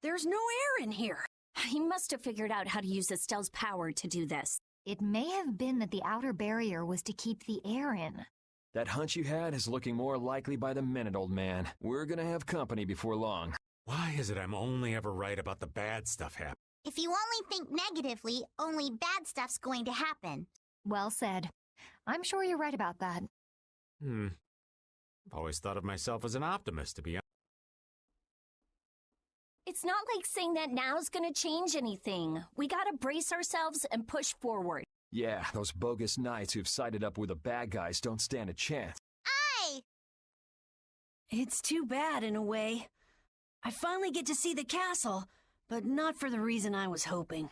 There's no air in here. He must have figured out how to use Estelle's power to do this. It may have been that the outer barrier was to keep the air in. That hunch you had is looking more likely by the minute, old man. We're gonna have company before long. Why is it I'm only ever right about the bad stuff happening? If you only think negatively, only bad stuff's going to happen. Well said. I'm sure you're right about that. I've always thought of myself as an optimist, to be honest. It's not like saying that now's gonna change anything. We gotta brace ourselves and push forward. Yeah, those bogus knights who've sided up with the bad guys don't stand a chance. Aye! It's too bad in a way. I finally get to see the castle, but not for the reason I was hoping.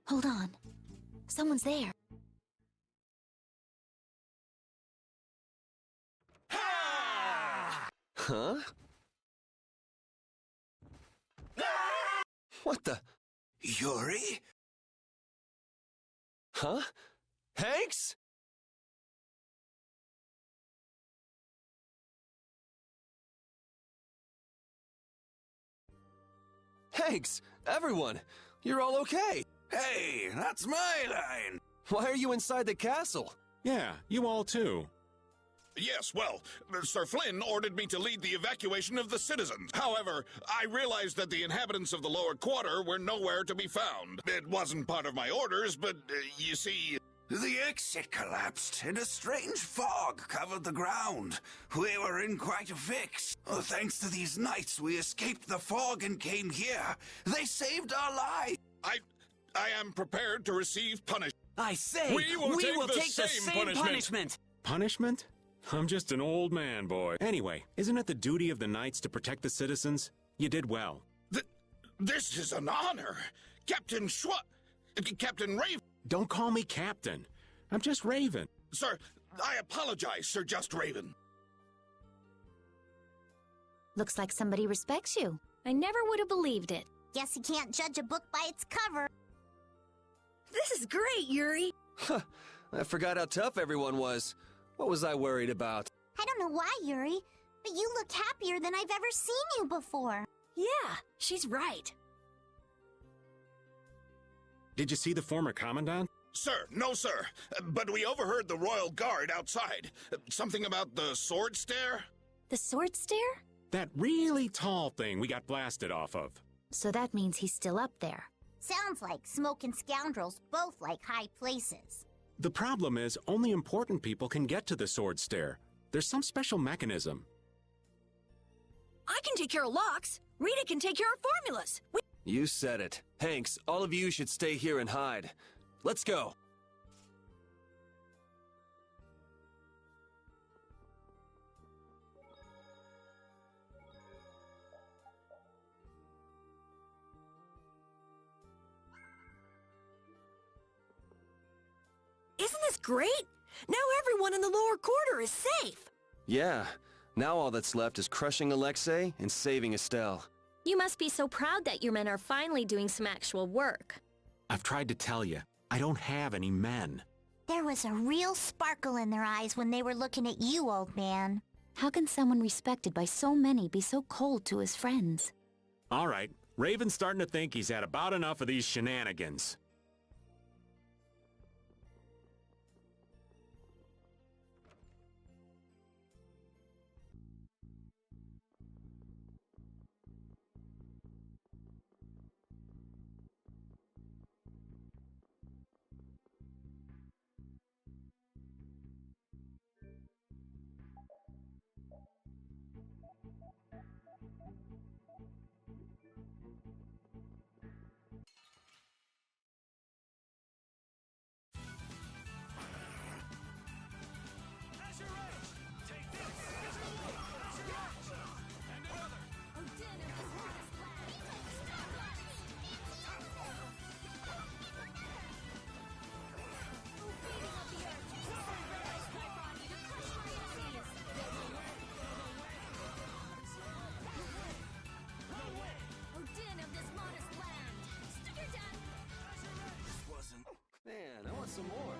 Hold on. Someone's there. Huh? What the? Yuri? Huh? Hanks? Hanks! Everyone! You're all okay! Hey, that's my line! Why are you inside the castle? Yeah, you all too. Yes, well, Sir Flynn ordered me to lead the evacuation of the citizens. However, I realized that the inhabitants of the lower quarter were nowhere to be found. It wasn't part of my orders, but, you see... The exit collapsed, and a strange fog covered the ground. We were in quite a fix. Thanks to these knights, we escaped the fog and came here. They saved our lives. I am prepared to receive punishment. I say, we will take the same punishment. Punishment? I'm just an old man, boy. Anyway, isn't it the duty of the knights to protect the citizens? You did well. This is an honor. Captain Captain Raven. Don't call me Captain. I'm just Raven. Sir, I apologize, Sir Just Raven. Looks like somebody respects you. I never would have believed it. Guess you can't judge a book by its cover. This is great, Yuri. I forgot how tough everyone was. What was I worried about? I don't know why, Yuri, but you look happier than I've ever seen you before. Yeah, she's right. Did you see the former commandant? Sir, no, sir. But we overheard the royal guard outside. Something about the sword stair? The sword stair? That really tall thing we got blasted off of. So that means he's still up there. Sounds like smoke and scoundrels both like high places. The problem is, only important people can get to the sword stair. There's some special mechanism. I can take care of locks. Rita can take care of formulas. You said it. Hanks, all of you should stay here and hide. Let's go. Isn't this great? Now everyone in the lower quarter is safe. Yeah. Now all that's left is crushing Alexei and saving Estelle. You must be so proud that your men are finally doing some actual work. I've tried to tell you, I don't have any men. There was a real sparkle in their eyes when they were looking at you, old man. How can someone respected by so many be so cold to his friends? All right, Raven's starting to think he's had about enough of these shenanigans. some more.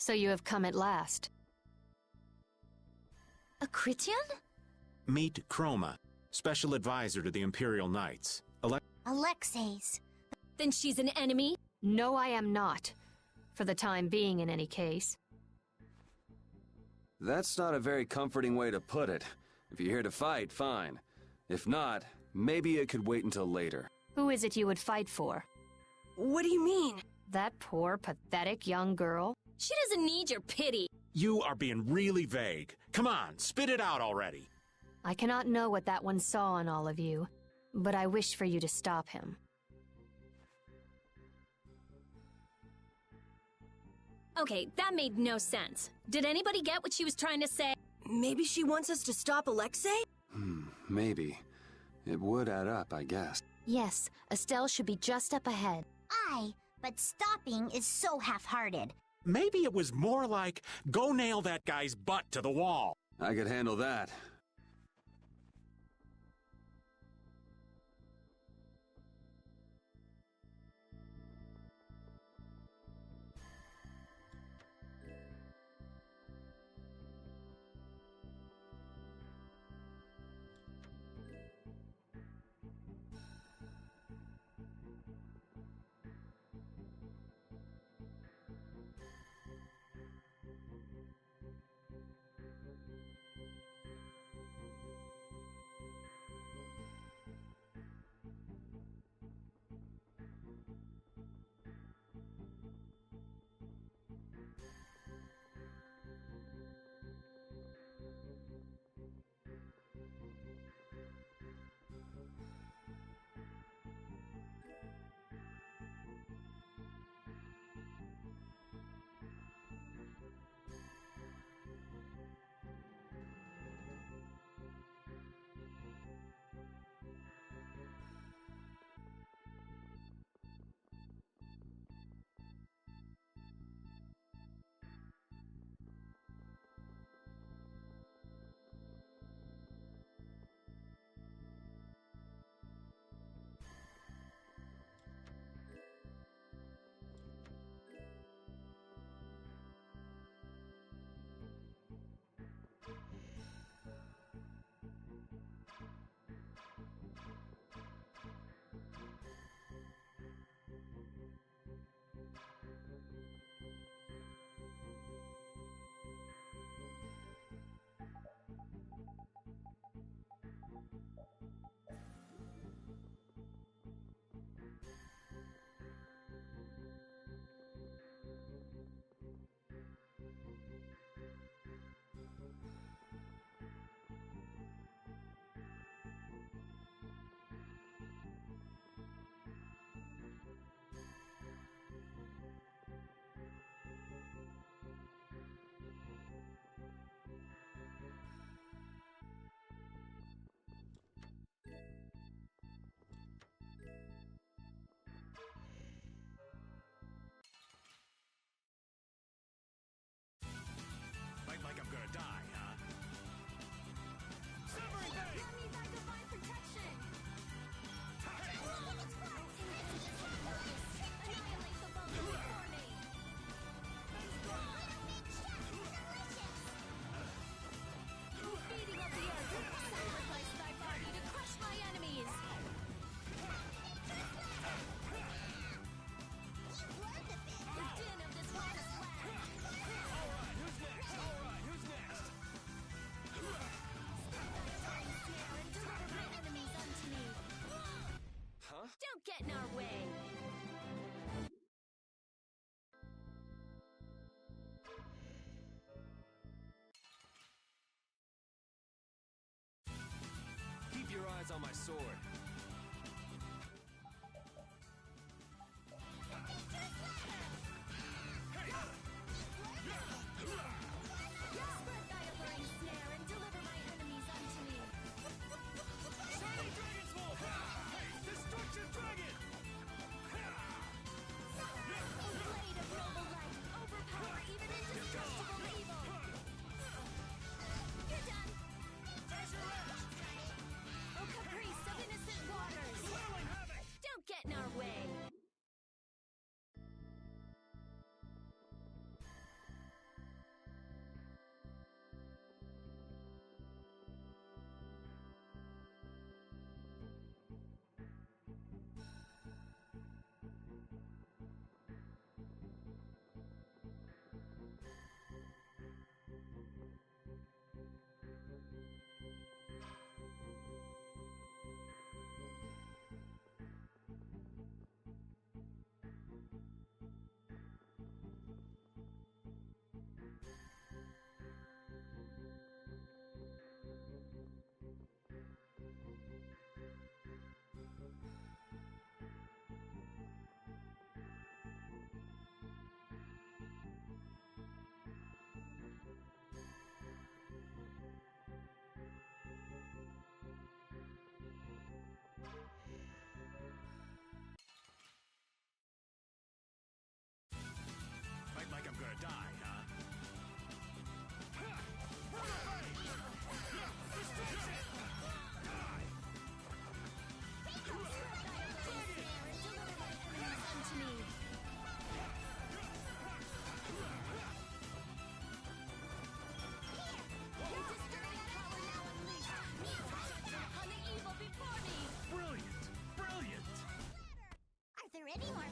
So you have come at last. A Critian? Meet Chroma, special advisor to the Imperial Knights. Alexei's. Then she's an enemy? No, I am not. For the time being, in any case. That's not a very comforting way to put it. If you're here to fight, fine. If not, maybe it could wait until later. Who is it you would fight for? What do you mean? That poor, pathetic young girl? She doesn't need your pity. You are being really vague. Come on, spit it out already. I cannot know what that one saw in all of you, but I wish for you to stop him. Okay, that made no sense. Did anybody get what she was trying to say? Maybe she wants us to stop Alexei? Maybe. It would add up, I guess. Yes, Estelle should be just up ahead. Aye, but stopping is so half-hearted. Maybe it was more like, go nail that guy's butt to the wall. I could handle that.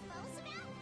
boast about?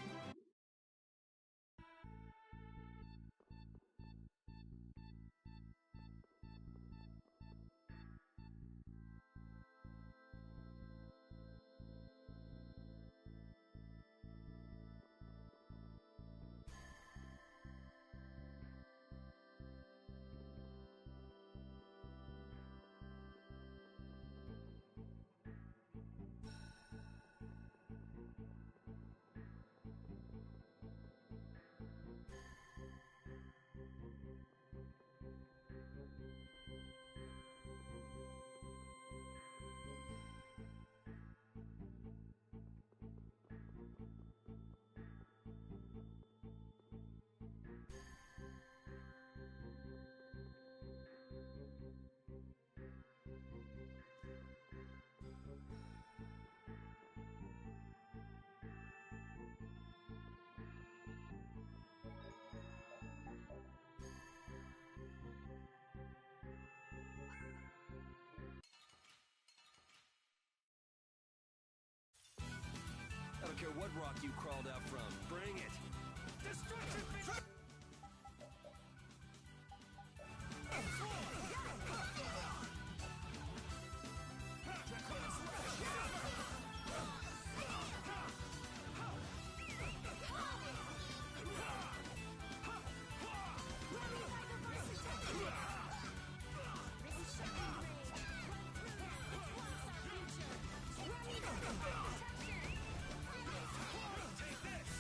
I don't care what rock you crawled out from. Bring it! Destruction! Take this!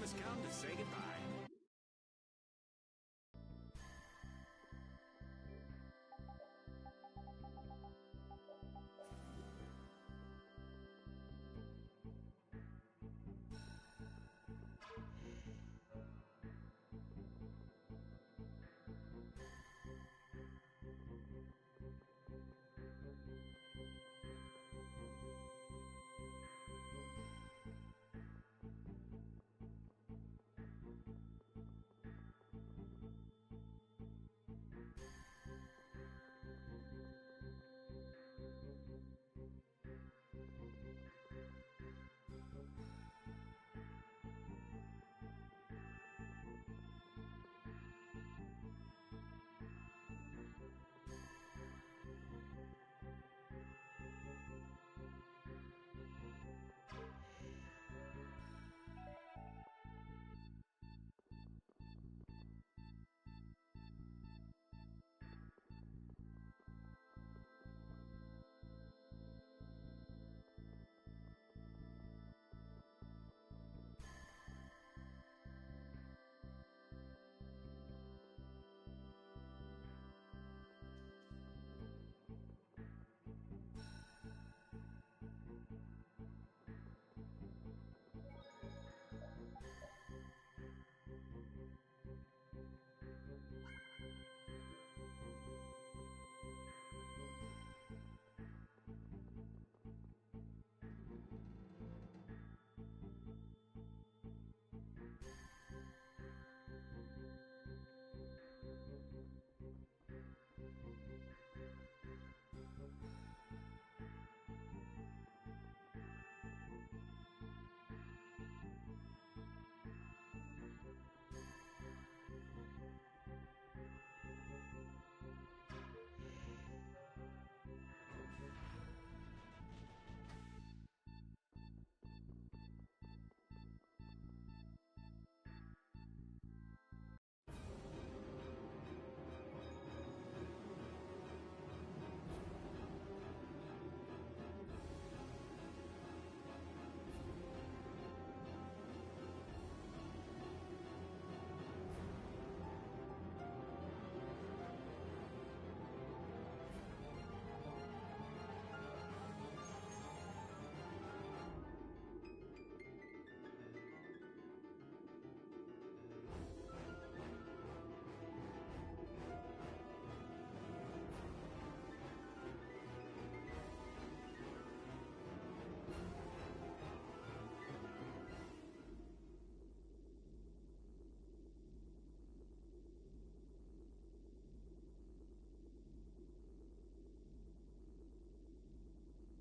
has come to say goodbye.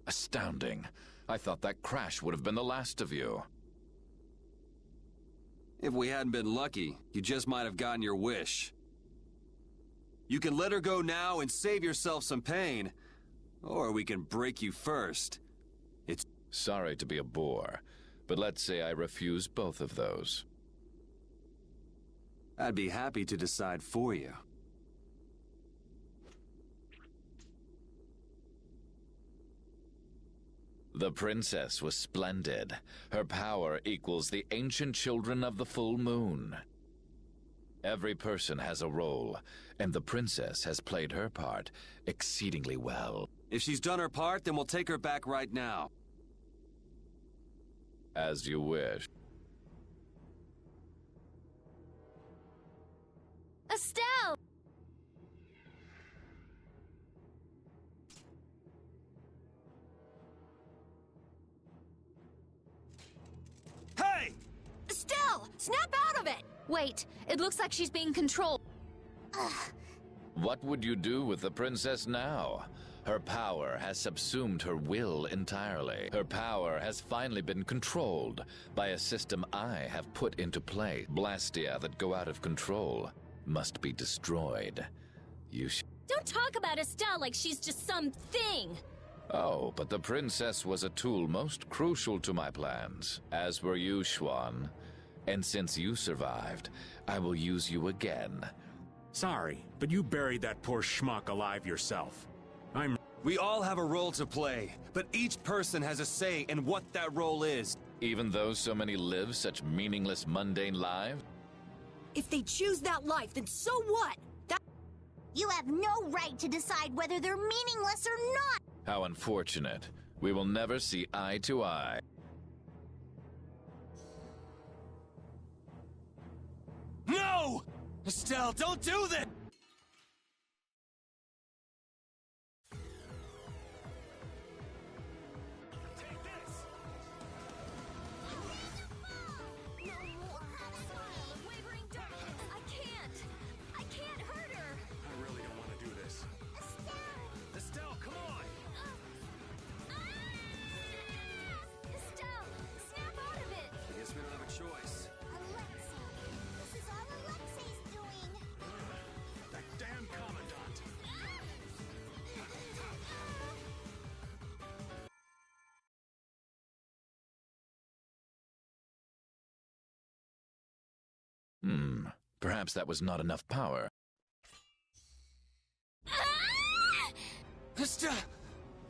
Astounding. I thought that crash would have been the last of you. If we hadn't been lucky, you just might have gotten your wish. You can let her go now and save yourself some pain, or we can break you first. It's... Sorry to be a bore, but let's say I refuse both of those. I'd be happy to decide for you. The princess was splendid. Her power equals the ancient children of the full moon. Every person has a role, and the princess has played her part exceedingly well. If she's done her part, then we'll take her back right now. As you wish. Estelle! Hey! Estelle! Snap out of it! Wait, it looks like she's being controlled. What would you do with the princess now? Her power has subsumed her will entirely. Her power has finally been controlled by a system I have put into play. Blastia that go out of control must be destroyed. Don't talk about Estelle like she's just some thing! Oh, but the princess was a tool most crucial to my plans, as were you, Schwan. And since you survived, I will use you again. Sorry, but you buried that poor schmuck alive yourself. We all have a role to play, but each person has a say in what that role is. Even though so many live such meaningless, mundane lives? If they choose that life, then so what? You have no right to decide whether they're meaningless or not! How unfortunate. We will never see eye to eye. No! Estelle, don't do this! Choice. Alexa, this is all Alexei's doing. That damn commandant. Perhaps that was not enough power. Estelle!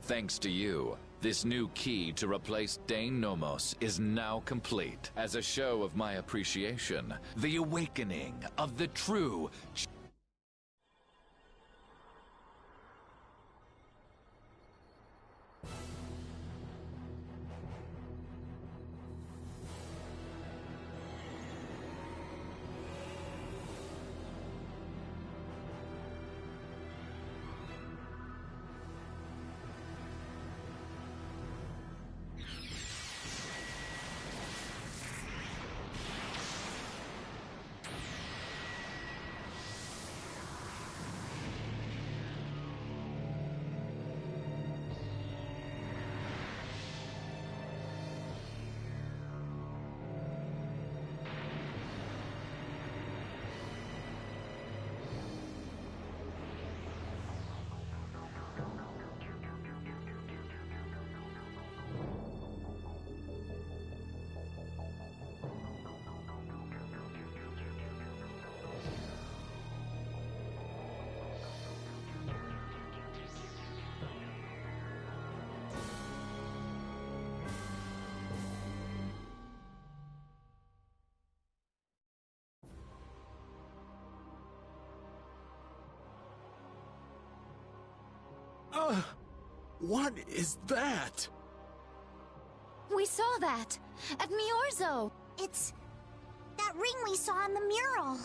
Thanks to you, this new key to replace Dane Nomos is now complete. As a show of my appreciation, the awakening of the true... What is that? We saw that at Miorzo. It's that ring we saw on the mural.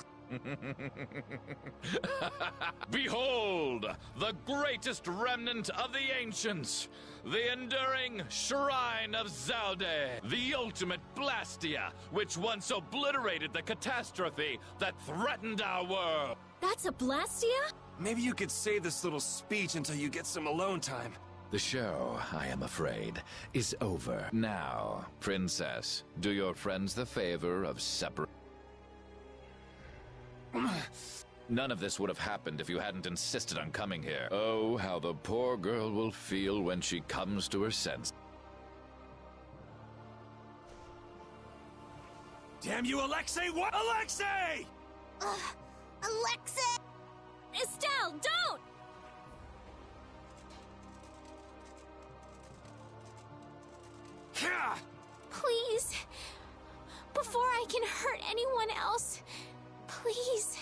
Behold, the greatest remnant of the ancients, the enduring Shrine of Zalde, the ultimate Blastia, which once obliterated the catastrophe that threatened our world. That's a Blastia? Maybe you could save this little speech until you get some alone time. The show, I am afraid, is over. Now, Princess, do your friends the favor of separate... None of this would have happened if you hadn't insisted on coming here. Oh, how the poor girl will feel when she comes to her senses. Damn you, Alexei! What? Alexei! Alexa! Estelle, don't! Please. Before I can hurt anyone else, please.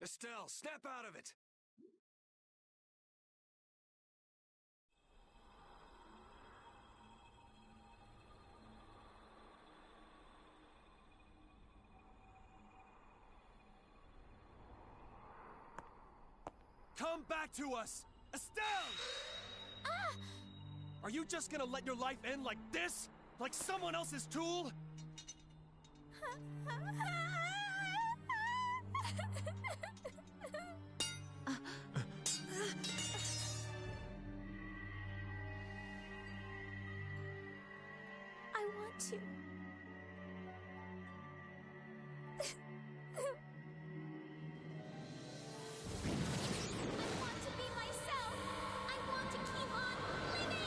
Estelle, snap out of it! Come back to us! Estelle! Ah! Are you just gonna let your life end like this? Like someone else's tool? I want to. I want to be myself. I want to keep on living.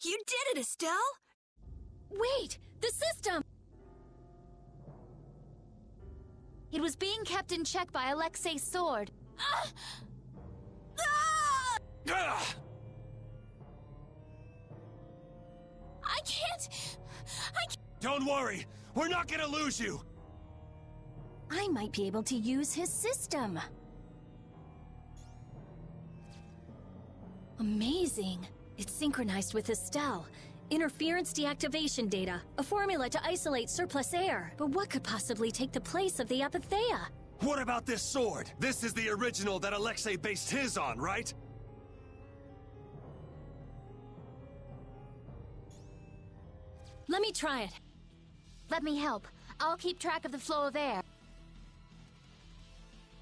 You did it, Estelle! Wait! The system! It was being kept in check by Alexei's sword. Ah! I can't. Don't worry! We're not gonna lose you! I might be able to use his system. Amazing. It's synchronized with Estelle. Interference deactivation data. A formula to isolate surplus air. But what could possibly take the place of the Apatheia? What about this sword? This is the original that Alexei based his on, right? Let me try it. Let me help. I'll keep track of the flow of air.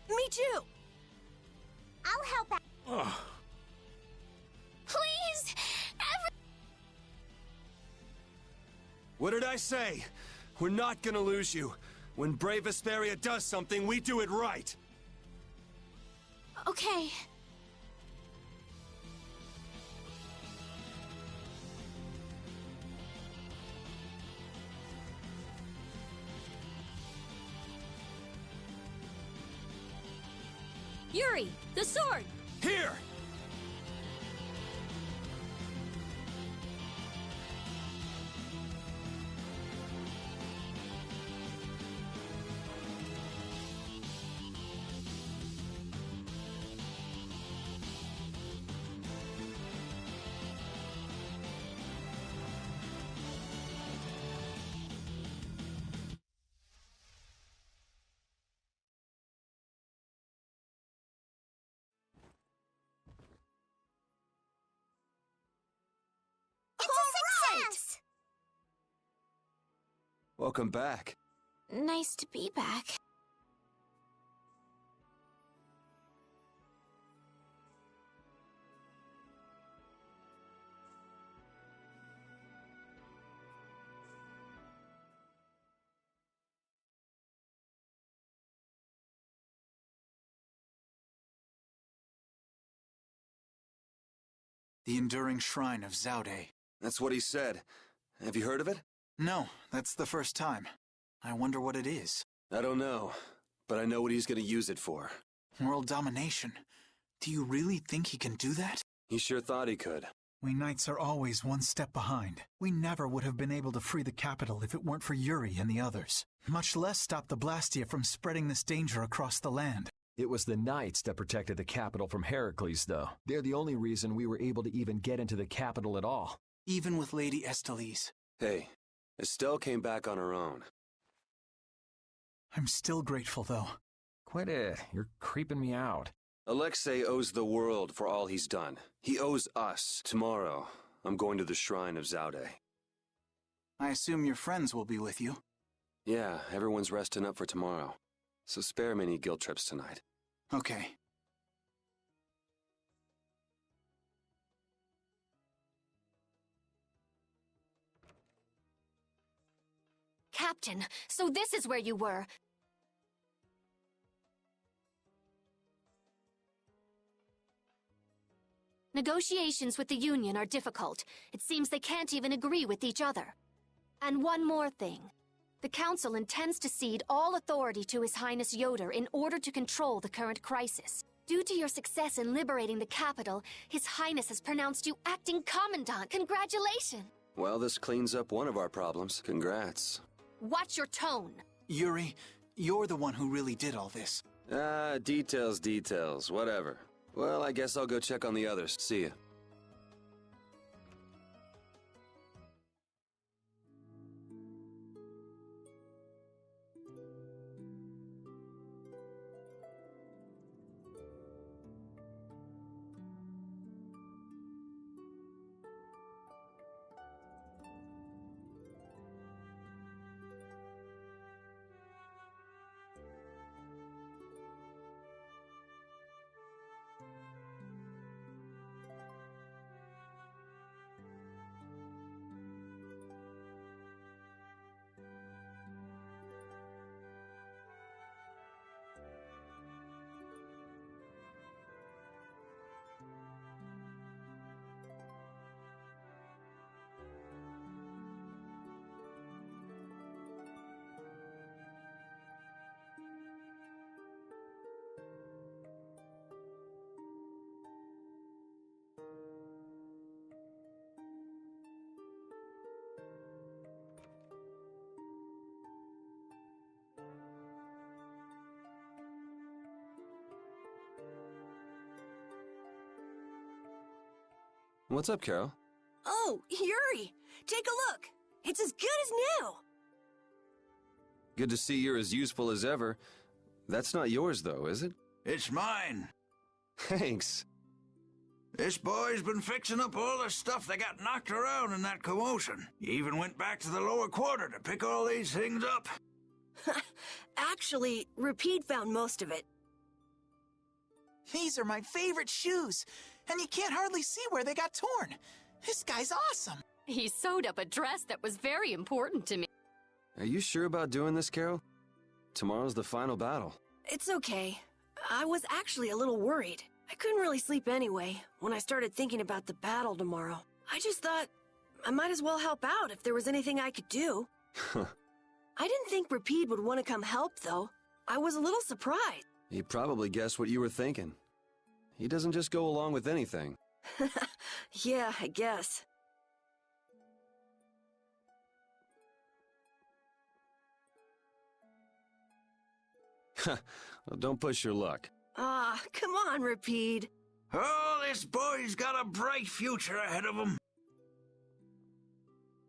Me too! I'll help out. Please! What did I say? We're not gonna lose you. When Brave Vesperia does something, we do it right. Okay. Yuri, the sword! Here! Welcome back. Nice to be back. The Enduring Shrine of Zaude. That's what he said. Have you heard of it? No, that's the first time. I wonder what it is. I don't know, but I know what he's gonna use it for. World domination. Do you really think he can do that? He sure thought he could. We Knights are always one step behind. We never would have been able to free the capital if it weren't for Yuri and the others. Much less stop the Blastia from spreading this danger across the land. It was the Knights that protected the capital from Heracles, though. They're the only reason we were able to even get into the capital at all. Even with Lady Estellise. Hey, Estelle came back on her own. I'm still grateful, though. Quit it. You're creeping me out. Alexei owes the world for all he's done. He owes us. Tomorrow, I'm going to the Shrine of Zaude. I assume your friends will be with you. Yeah, everyone's resting up for tomorrow. So spare me any guilt trips tonight. Okay. Captain, so this is where you were. Negotiations with the Union are difficult. It seems they can't even agree with each other. And one more thing. The Council intends to cede all authority to His Highness Yoder in order to control the current crisis. Due to your success in liberating the capital, His Highness has pronounced you acting Commandant. Congratulations! Well, this cleans up one of our problems. Congrats. Watch your tone. Yuri, you're the one who really did all this. Details. Whatever. Well, I guess I'll go check on the others. See ya. What's up, Carol? Oh, Yuri! Take a look! It's as good as new! Good to see you're as useful as ever. That's not yours, though, is it? It's mine. Thanks. This boy's been fixing up all the stuff that got knocked around in that commotion. He even went back to the lower quarter to pick all these things up. Actually, Rapide found most of it. These are my favorite shoes, and you can't hardly see where they got torn. This guy's awesome. He sewed up a dress that was very important to me. Are you sure about doing this, Carol? Tomorrow's the final battle. It's okay. I was actually a little worried. I couldn't really sleep anyway when I started thinking about the battle tomorrow. I just thought I might as well help out if there was anything I could do. I didn't think Rapide would want to come help, though. I was a little surprised. He probably guessed what you were thinking. He doesn't just go along with anything. Yeah, I guess. Well, don't push your luck. Ah, come on, Rapide. Oh, this boy's got a bright future ahead of him.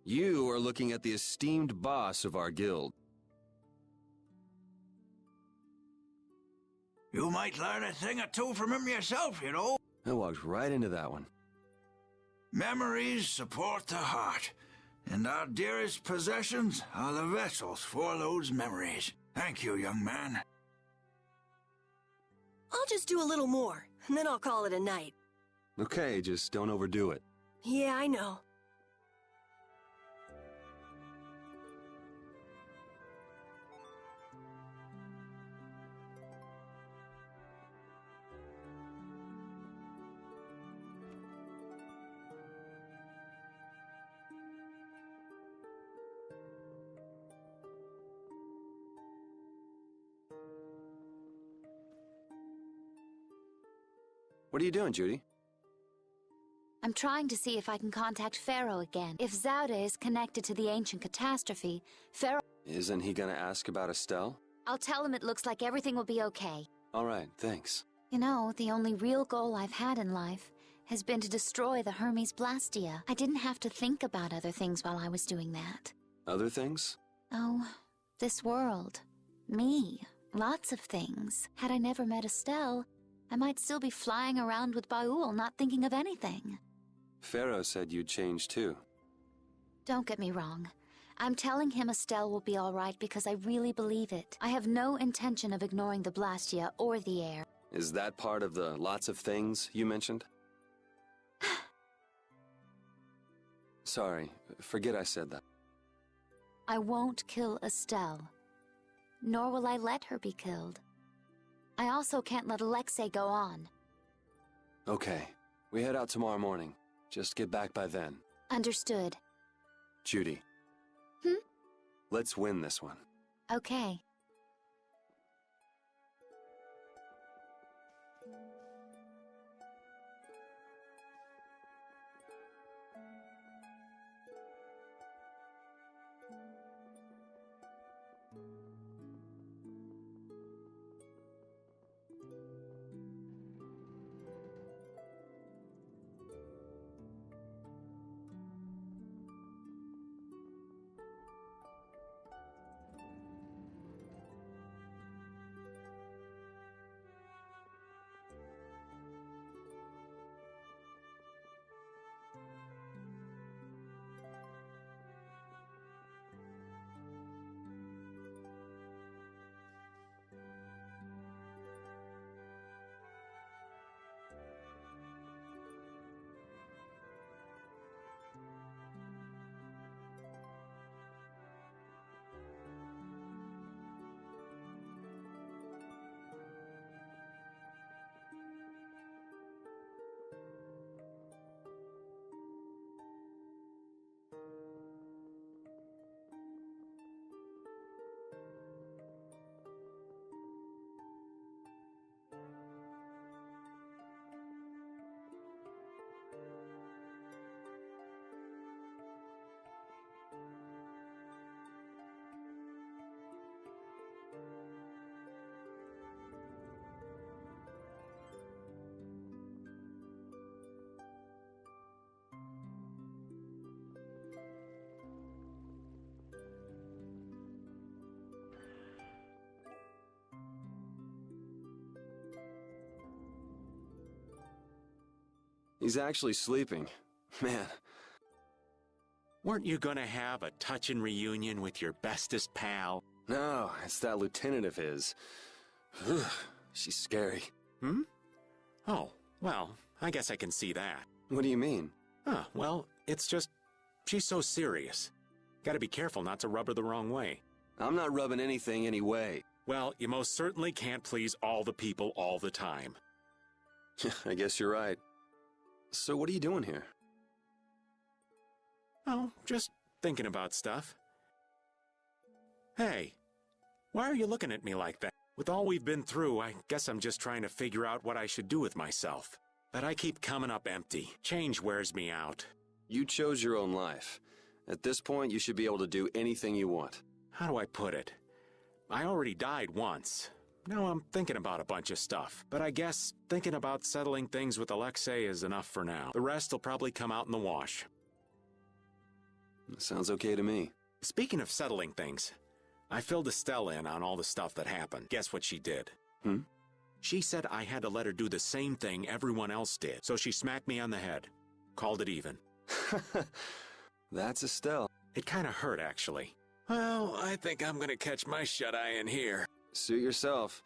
You are looking at the esteemed boss of our guild. You might learn a thing or two from him yourself, you know. I walked right into that one. Memories support the heart, and our dearest possessions are the vessels for those memories. Thank you, young man. I'll just do a little more, and then I'll call it a night. Okay, just don't overdo it. Yeah, I know. What are you doing, Judy? I'm trying to see if I can contact Pharaoh again. If Zaude is connected to the ancient catastrophe, Pharaoh... Isn't he gonna ask about Estelle? I'll tell him it looks like everything will be okay. All right, thanks. You know, the only real goal I've had in life has been to destroy the Hermes Blastia. I didn't have to think about other things while I was doing that. Other things? Oh, this world. Me. Lots of things. Had I never met Estelle, I might still be flying around with Baul, not thinking of anything. Pharaoh said you'd change too. Don't get me wrong. I'm telling him Estelle will be all right because I really believe it. I have no intention of ignoring the Blastia or the air. Is that part of the lots of things you mentioned? Sorry, forget I said that. I won't kill Estelle. Nor will I let her be killed. I also can't let Alexei go on. Okay, We head out tomorrow morning. Just get back by then. Understood. Judy. Hmm? Let's win this one. Okay. He's actually sleeping. Man. Weren't you gonna have a touching reunion with your bestest pal? No, it's that lieutenant of his. She's scary. Hmm? Oh, well, I guess I can see that. What do you mean? Well, it's just, she's so serious. Gotta be careful not to rub her the wrong way. I'm not rubbing anything any way. Well, you most certainly can't please all the people all the time. I guess you're right. So what are you doing here? Oh, just thinking about stuff. Hey, why are you looking at me like that? With all we've been through, I guess I'm just trying to figure out what I should do with myself. But I keep coming up empty. Change wears me out. You chose your own life. At this point, you should be able to do anything you want. How do I put it? I already died once. Now I'm thinking about a bunch of stuff. But I guess thinking about settling things with Alexei is enough for now. The rest will probably come out in the wash. Sounds okay to me. Speaking of settling things, I filled Estelle in on all the stuff that happened. Guess what she did? She said I had to let her do the same thing everyone else did. So she smacked me on the head. Called it even. That's Estelle. It kind of hurt, actually. Well, I think I'm gonna catch my shut-eye in here. Suit yourself.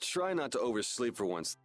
Try not to oversleep for once.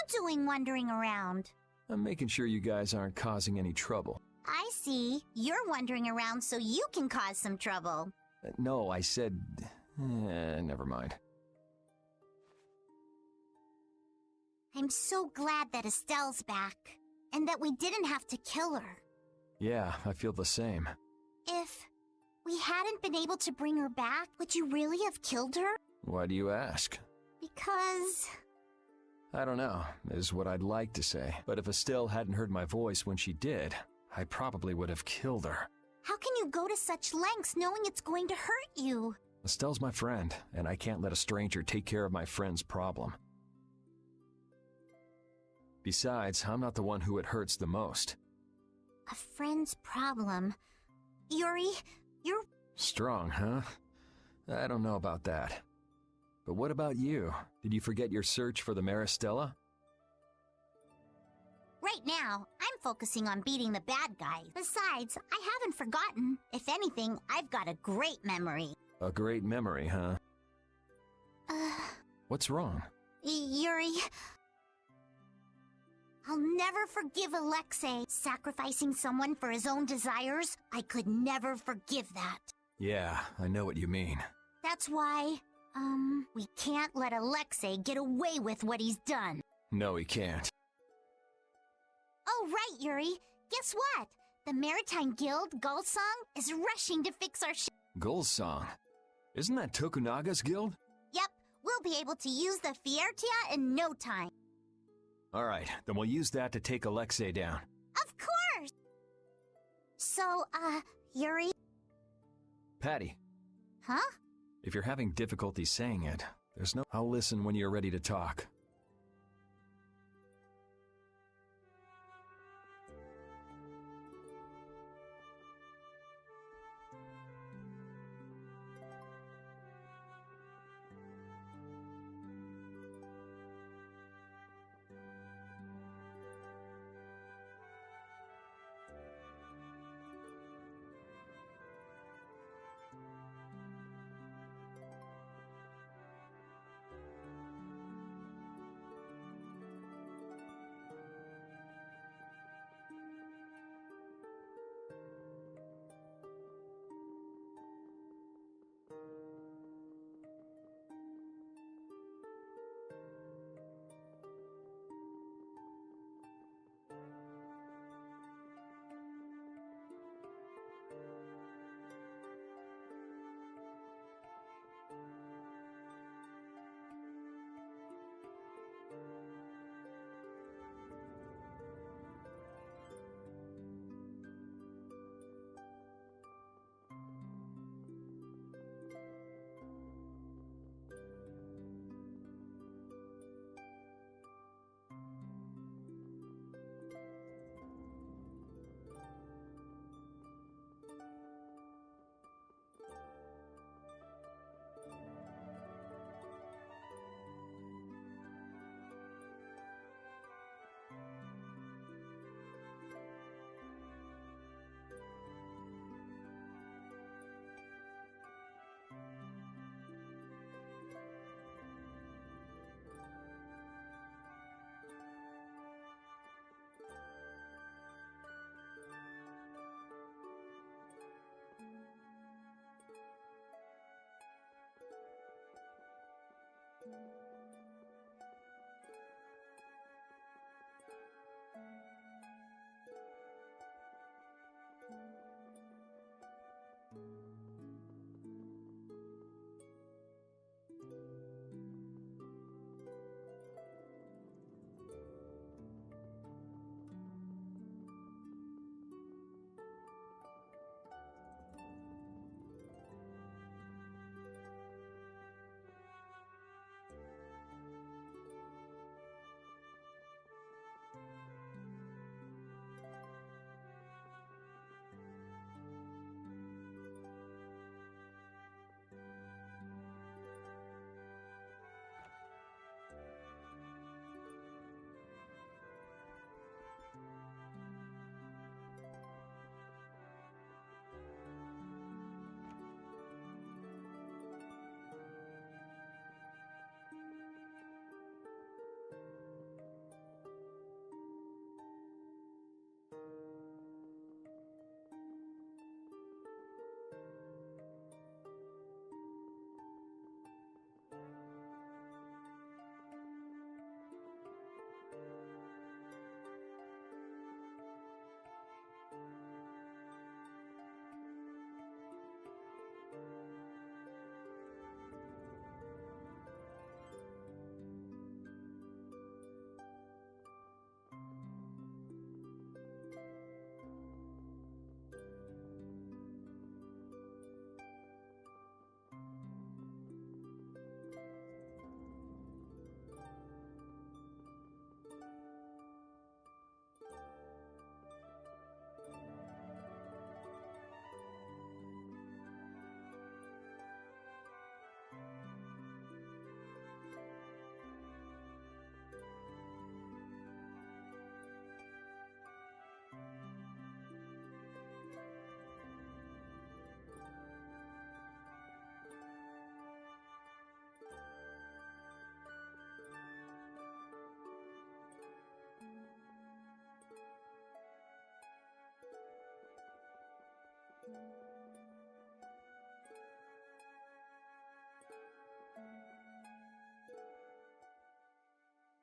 doing wandering around? I'm making sure you guys aren't causing any trouble. I see. You're wandering around so you can cause some trouble. No, I said... never mind. I'm so glad that Estelle's back, and that we didn't have to kill her. Yeah, I feel the same. If we hadn't been able to bring her back, would you really have killed her? Why do you ask? Because... I don't know, is what I'd like to say. But if Estelle hadn't heard my voice when she did, I probably would have killed her. How can you go to such lengths knowing it's going to hurt you? Estelle's my friend, and I can't let a stranger take care of my friend's problem. Besides, I'm not the one who it hurts the most. A friend's problem? Yuri, you're... Strong, huh? I don't know about that. But what about you? Did you forget your search for the Maristella? Right now, I'm focusing on beating the bad guys. Besides, I haven't forgotten. If anything, I've got a great memory. A great memory, huh? What's wrong? Yuri... I'll never forgive Alexei sacrificing someone for his own desires. I could never forgive that. Yeah, I know what you mean. That's why, we can't let Alexei get away with what he's done. No, he can't. Oh, right, Yuri. Guess what? The Maritime Guild, Gulsong, is rushing to fix our ship. Gulsong? Isn't that Tokunaga's guild? Yep, we'll be able to use the Fiertia in no time. Alright, then we'll use that to take Alexei down. Of course! So, Yuri? Patty. Huh? If you're having difficulty saying it, there's no... I'll listen when you're ready to talk.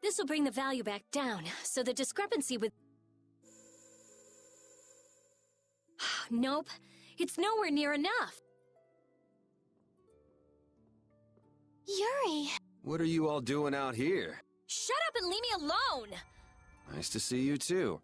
This will bring the value back down, so the discrepancy with... Nope, it's nowhere near enough. Yuri! What are you all doing out here? Shut up and leave me alone! Nice to see you too.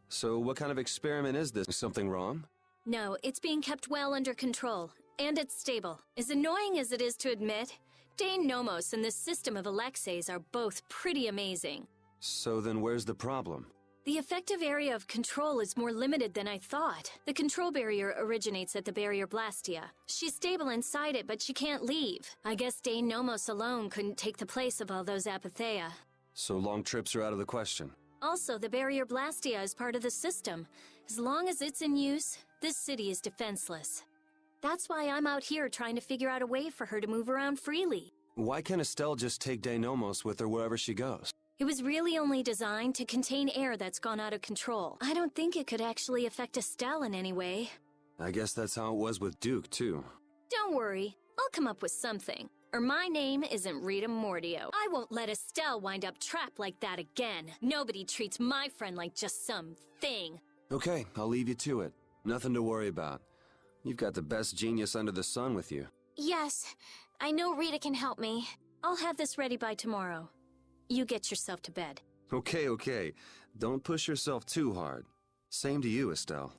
So what kind of experiment is this? Is something wrong? No, it's being kept well under control, and it's stable. As annoying as it is to admit, Dane Nomos and this system of Alexei's are both pretty amazing. So then where's the problem? The effective area of control is more limited than I thought. The control barrier originates at the barrier Blastia. She's stable inside it, but she can't leave. I guess Dane Nomos alone couldn't take the place of all those Apatheia. So long trips are out of the question. Also, the barrier Blastia is part of the system. As long as it's in use, this city is defenseless. That's why I'm out here trying to figure out a way for her to move around freely. Why can't Estelle just take Denomos with her wherever she goes? It was really only designed to contain air that's gone out of control. I don't think it could actually affect Estelle in any way. I guess that's how it was with Duke, too. Don't worry, I'll come up with something. Or my name isn't Rita Mordio. I won't let Estelle wind up trapped like that again. Nobody treats my friend like just some thing. Okay, I'll leave you to it. Nothing to worry about. You've got the best genius under the sun with you. Yes, I know Rita can help me. I'll have this ready by tomorrow. You get yourself to bed. Okay. Don't push yourself too hard. Same to you, Estelle.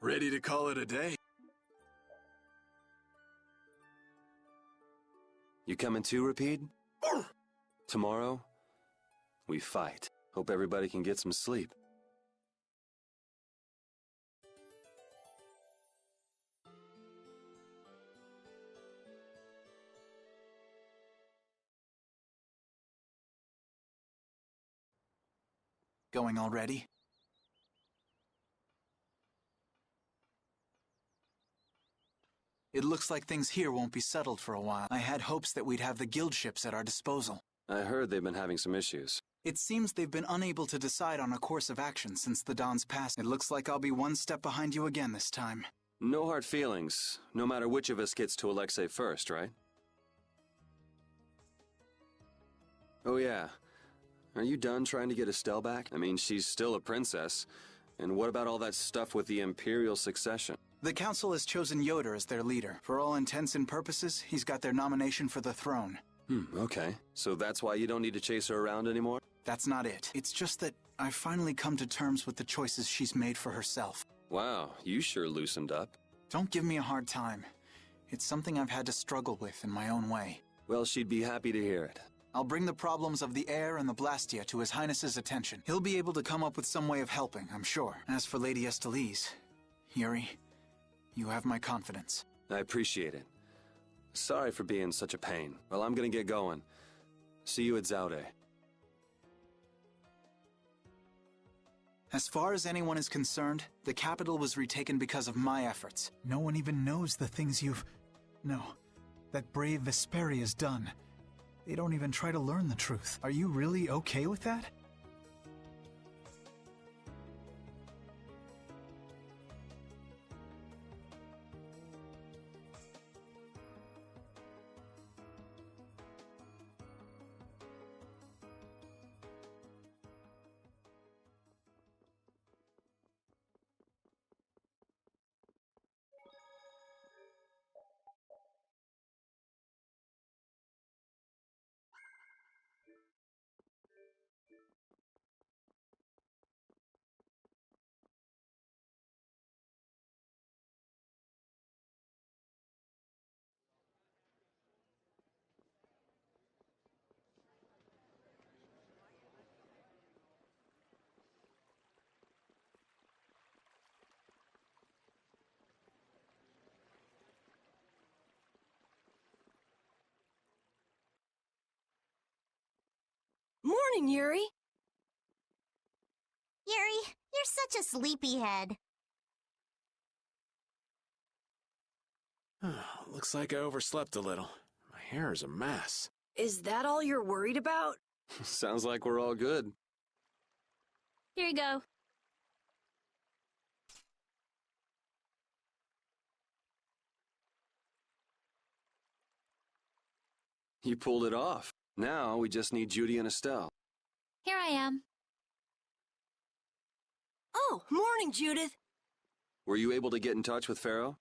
Ready to call it a day? You coming too, Rapide? Tomorrow, we fight. Hope everybody can get some sleep. Going already? It looks like things here won't be settled for a while. I had hopes that we'd have the guild ships at our disposal. I heard they've been having some issues. It seems they've been unable to decide on a course of action since the Dawn's passed. It looks like I'll be one step behind you again this time. No hard feelings, no matter which of us gets to Alexei first, right? Oh yeah. Are you done trying to get Estelle back? I mean, she's still a princess. And what about all that stuff with the Imperial succession? The Council has chosen Yoder as their leader. For all intents and purposes, he's got their nomination for the throne. Okay. So that's why you don't need to chase her around anymore? That's not it. It's just that I've finally come to terms with the choices she's made for herself. Wow, you sure loosened up. Don't give me a hard time. It's something I've had to struggle with in my own way. Well, she'd be happy to hear it. I'll bring the problems of the air and the Blastia to His Highness's attention. He'll be able to come up with some way of helping, I'm sure. As for Lady Estellise, Yuri, you have my confidence. I appreciate it. Sorry for being such a pain. Well, I'm gonna get going. See you at Zaude. As far as anyone is concerned, the capital was retaken because of my efforts. No one even knows the things that brave Vesperia's done. They don't even try to learn the truth. Are you really okay with that? Morning, Yuri. Yuri, you're such a sleepyhead. Looks like I overslept a little. My hair is a mess. Is that all you're worried about? Sounds like we're all good. Here you go. You pulled it off. Now we just need Judy and Estelle. Here I am. Oh, morning, Judith. Were you able to get in touch with Pharaoh?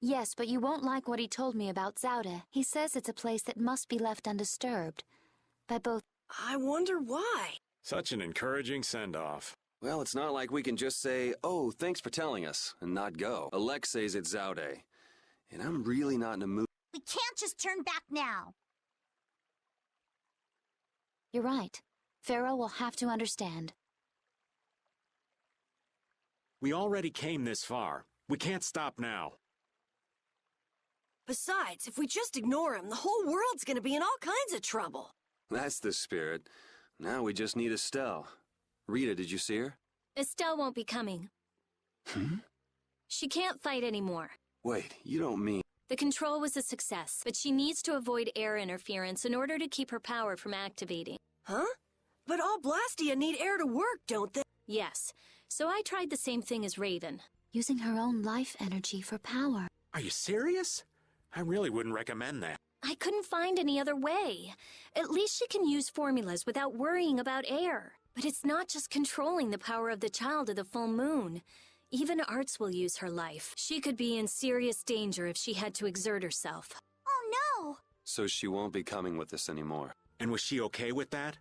Yes, but you won't like what he told me about Zaude. He says it's a place that must be left undisturbed. By both... I wonder why. Such an encouraging send-off. Well, it's not like we can just say, oh, thanks for telling us, and not go. Alex says it's Zaude, and I'm really not in a mood. We can't just turn back now. You're right. Pharaoh will have to understand. We already came this far. We can't stop now. Besides, if we just ignore him, the whole world's gonna be in all kinds of trouble. That's the spirit. Now we just need Estelle. Rita, did you see her? Estelle won't be coming. She can't fight anymore. Wait, you don't mean... The control was a success, but she needs to avoid air interference in order to keep her power from activating. Huh? But all Blastia need air to work, don't they? Yes, so I tried the same thing as Raven. Using her own life energy for power. Are you serious? I really wouldn't recommend that. I couldn't find any other way. At least she can use formulas without worrying about air. But it's not just controlling the power of the child of the full moon. Even Arts will use her life. She could be in serious danger if she had to exert herself. Oh no! So she won't be coming with us anymore. And was she okay with that?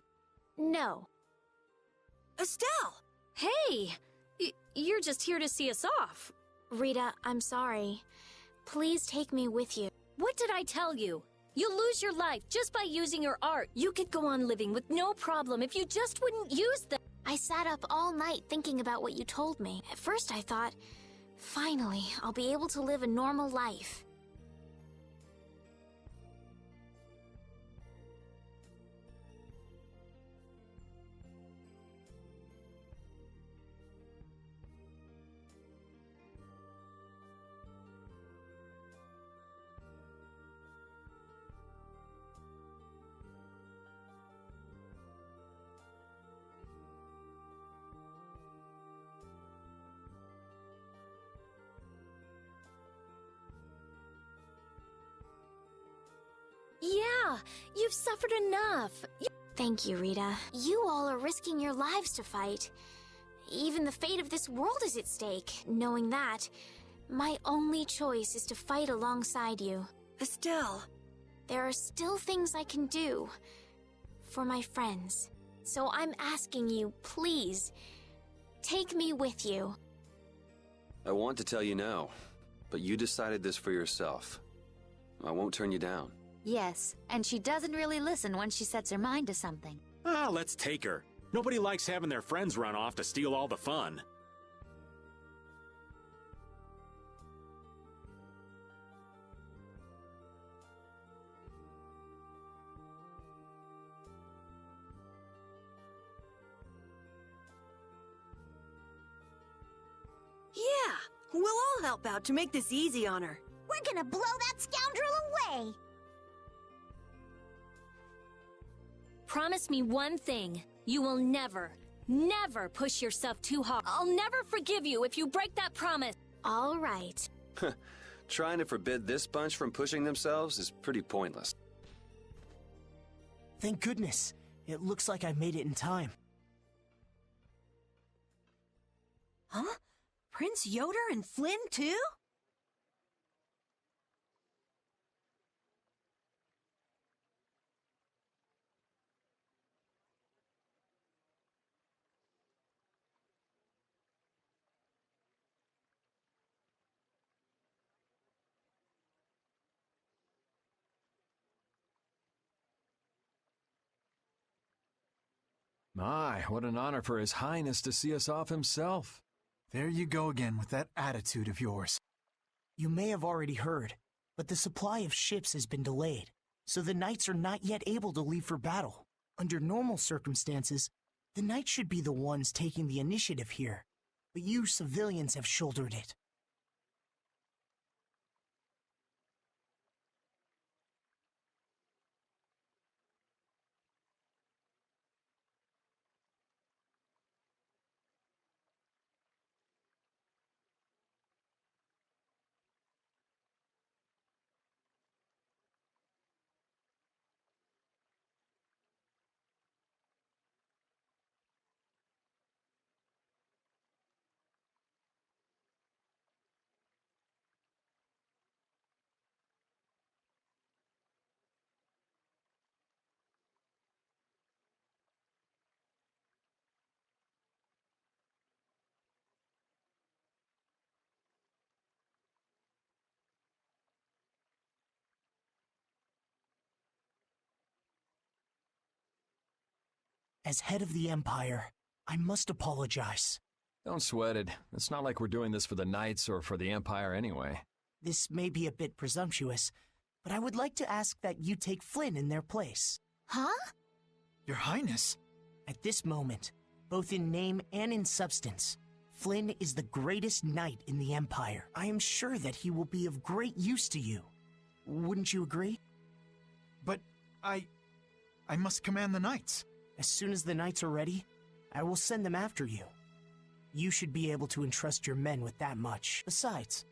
No. Estelle! Hey! You're just here to see us off. Rita, I'm sorry. Please take me with you. What did I tell you? You'll lose your life just by using your art. You could go on living with no problem if you just wouldn't use them. I sat up all night thinking about what you told me. At first I thought, finally, I'll be able to live a normal life. Yeah, you've suffered enough. Thank you, Rita. You all are risking your lives to fight. Even the fate of this world is at stake. Knowing that, my only choice is to fight alongside you. Estelle. There are still things I can do for my friends. So I'm asking you, please, take me with you. I want to tell you no, but you decided this for yourself. I won't turn you down. Yes, and she doesn't really listen when she sets her mind to something. Let's take her. Nobody likes having their friends run off to steal all the fun. Yeah, we'll all help out to make this easy on her. We're gonna blow that scoundrel away! Promise me one thing. You will never, never push yourself too hard. I'll never forgive you if you break that promise. All right. Trying to forbid this bunch from pushing themselves is pretty pointless. Thank goodness. It looks like I made it in time. Huh? Prince Yoder and Flynn, too? My, what an honor for His Highness to see us off himself. There you go again with that attitude of yours. You may have already heard, but the supply of ships has been delayed, so the knights are not yet able to leave for battle. Under normal circumstances, the Knights should be the ones taking the initiative here, but you civilians have shouldered it. As head of the Empire, I must apologize. Don't sweat it. It's not like we're doing this for the Knights or for the Empire anyway. This may be a bit presumptuous, but I would like to ask that you take Flynn in their place. Huh? Your Highness? At this moment, both in name and in substance, Flynn is the greatest knight in the Empire. I am sure that he will be of great use to you. Wouldn't you agree? But I must command the Knights. As soon as the Knights are ready, I will send them after you. You should be able to entrust your men with that much. Besides,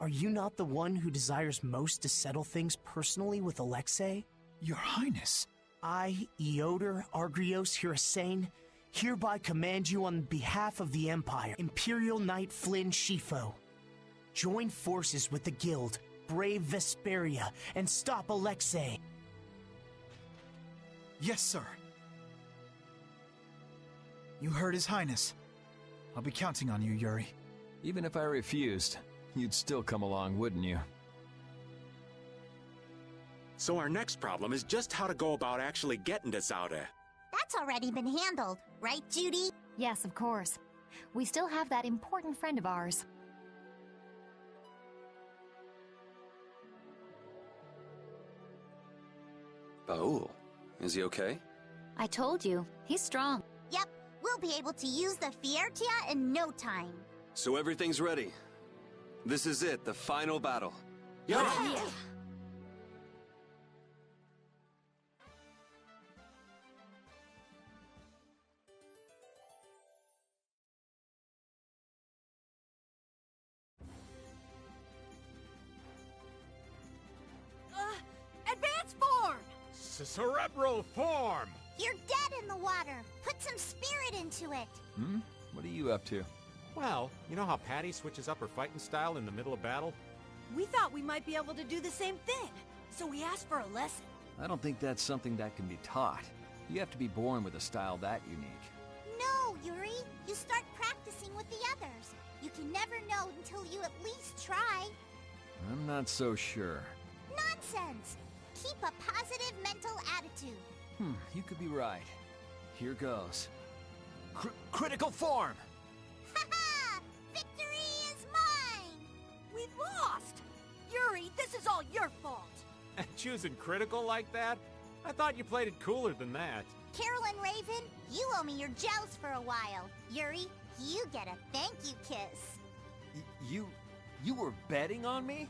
are you not the one who desires most to settle things personally with Alexei? Your Highness. I, Eodor Argrios Hirasain, hereby command you on behalf of the Empire, Imperial Knight Flynn Shifo. Join forces with the Guild, brave Vesperia, and stop Alexei. Yes, sir. You heard His Highness. I'll be counting on you, Yuri. Even if I refused, you'd still come along, wouldn't you? So our next problem is just how to go about actually getting to Zaude. That's already been handled, right, Judy? Yes, of course. We still have that important friend of ours. Baul, is he okay? I told you, he's strong. Yep, we'll be able to use the Fiertia in no time. So everything's ready. This is it, the final battle. Yeah. Advance form! Cerebral form! You're dead in the water. Put some spirit into it. What are you up to? Well, you know how Patty switches up her fighting style in the middle of battle? We thought we might be able to do the same thing, so we asked for a lesson. I don't think that's something that can be taught. You have to be born with a style that unique. No, Yuri. You start practicing with the others. You can never know until you at least try. I'm not so sure. Nonsense! Keep a positive mental attitude. You could be right. Here goes. Critical form! Ha-ha! Victory is mine! We lost! Yuri, this is all your fault! Choosing critical like that? I thought you played it cooler than that. Carolyn Raven, you owe me your gels for a while. Yuri, you get a thank you kiss. You were betting on me?